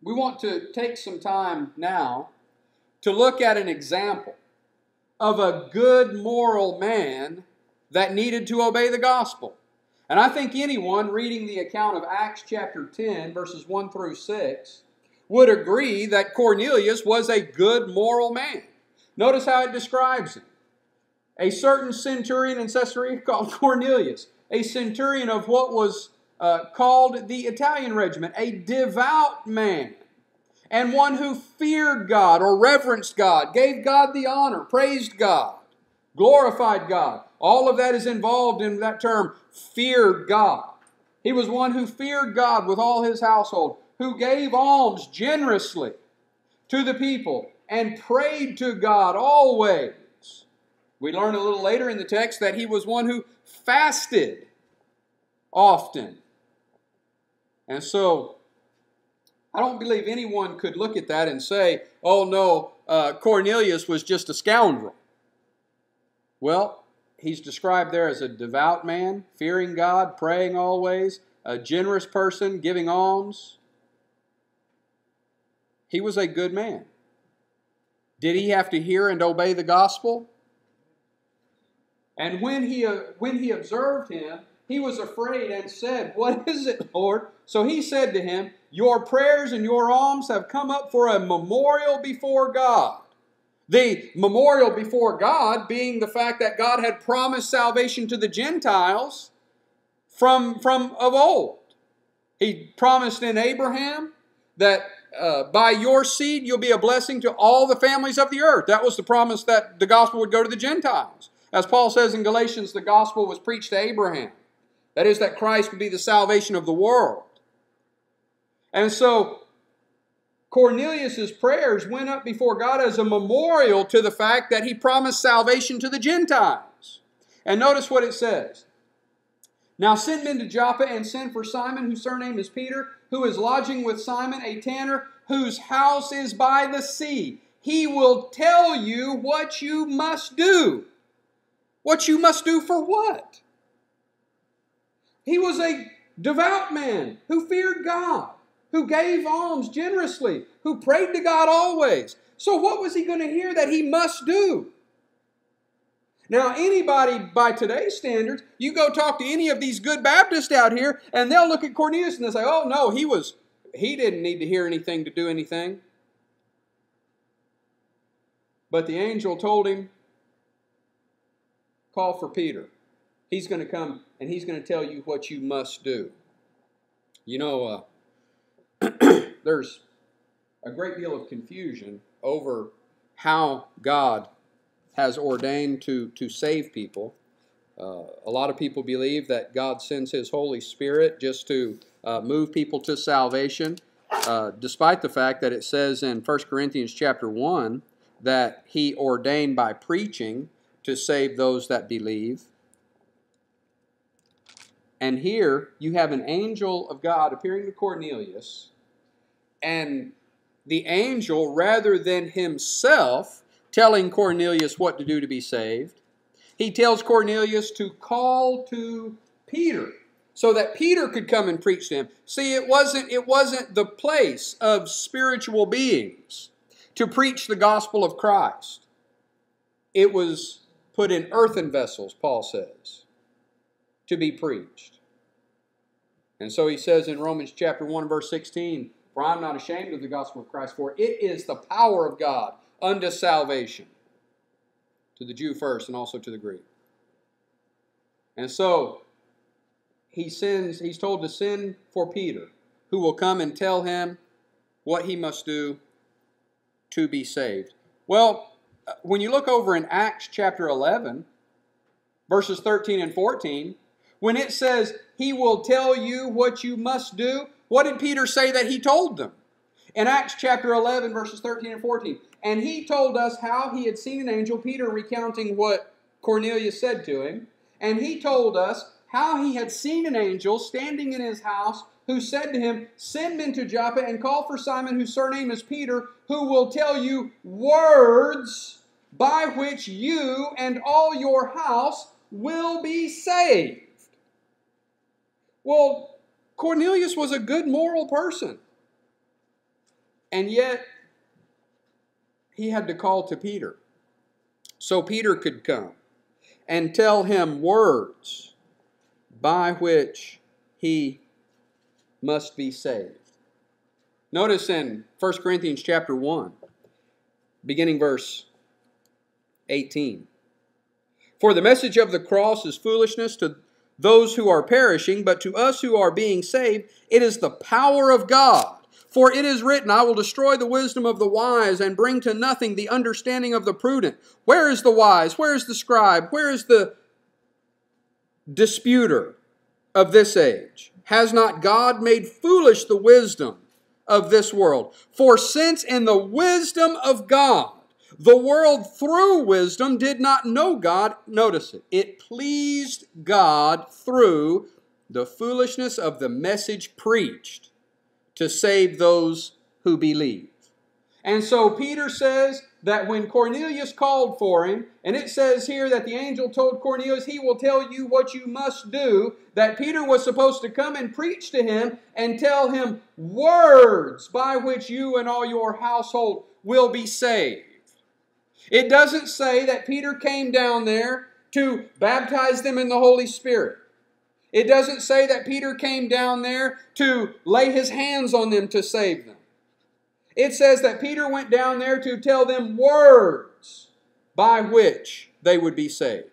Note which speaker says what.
Speaker 1: we want to take some time now to look at an example of a good moral man that needed to obey the gospel. And I think anyone reading the account of Acts chapter 10, verses 1 through 6, would agree that Cornelius was a good moral man. Notice how it describes him. A certain centurion in Caesarea called Cornelius, a centurion of what was called the Italian regiment, a devout man, and one who feared God or reverenced God, gave God the honor, praised God, glorified God. All of that is involved in that term, feared God. He was one who feared God with all his household, who gave alms generously to the people and prayed to God always. We learn a little later in the text that he was one who fasted often. And so, I don't believe anyone could look at that and say, oh no, Cornelius was just a scoundrel. Well, he's described there as a devout man, fearing God, praying always, a generous person, giving alms. He was a good man. Did he have to hear and obey the gospel? And when he observed him, he was afraid and said, "What is it, Lord?" So he said to him, "Your prayers and your alms have come up for a memorial before God." The memorial before God being the fact that God had promised salvation to the Gentiles from of old. He promised in Abraham that by your seed you'll be a blessing to all the families of the earth. That was the promise that the gospel would go to the Gentiles. As Paul says in Galatians, the gospel was preached to Abraham. That is, that Christ would be the salvation of the world. And so Cornelius' prayers went up before God as a memorial to the fact that he promised salvation to the Gentiles. And notice what it says. "Now send men to Joppa and send for Simon, whose surname is Peter, who is lodging with Simon, a tanner, whose house is by the sea. He will tell you what you must do." What you must do for what? He was a devout man who feared God, who gave alms generously, who prayed to God always. So what was he going to hear that he must do? Now, anybody by today's standards, you go talk to any of these good Baptists out here, and they'll look at Cornelius and they'll say, "Oh no, he didn't need to hear anything to do anything." But the angel told him, "Call for Peter. He's going to come and he's going to tell you what you must do." You know, there's a great deal of confusion over how God has ordained to save people. A lot of people believe that God sends His Holy Spirit just to move people to salvation, despite the fact that it says in 1 Corinthians chapter 1 that He ordained by preaching to save those that believe. And here you have an angel of God appearing to Cornelius, and the angel, rather than himself telling Cornelius what to do to be saved, he tells Cornelius to call to Peter so that Peter could come and preach to him. See, it wasn't the place of spiritual beings to preach the gospel of Christ. It was put in earthen vessels, Paul says, to be preached. And so he says in Romans chapter 1, verse 16, "For I am not ashamed of the gospel of Christ, for it is the power of God unto salvation, to the Jew first and also to the Greek." And so he's told to send for Peter, who will come and tell him what he must do to be saved. Well, when you look over in Acts chapter 11, verses 13 and 14, when it says, "He will tell you what you must do," what did Peter say that he told them? In Acts chapter 11, verses 13 and 14, "And he told us how he had seen an angel," Peter recounting what Cornelius said to him, "and he told us how he had seen an angel standing in his house, who said to him, 'Send men to Joppa and call for Simon, whose surname is Peter, who will tell you words by which you and all your house will be saved.'" Well, Cornelius was a good moral person. And yet, he had to call to Peter, so Peter could come and tell him words by which he must be saved. Notice in 1 Corinthians chapter 1, beginning verse 18. For the message of the cross is foolishness to those who are perishing, but to us who are being saved, it is the power of God. For it is written, I will destroy the wisdom of the wise and bring to nothing the understanding of the prudent. Where is the wise? Where is the scribe? Where is the disputer of this age? Has not God made foolish the wisdom of this world? For since in the wisdom of God, the world through wisdom did not know God, notice it, it pleased God through the foolishness of the message preached to save those who believe. And so Peter says that when Cornelius called for him, and it says here that the angel told Cornelius, he will tell you what you must do, that Peter was supposed to come and preach to him and tell him words by which you and all your household will be saved. It doesn't say that Peter came down there to baptize them in the Holy Spirit. It doesn't say that Peter came down there to lay his hands on them to save them. It says that Peter went down there to tell them words by which they would be saved.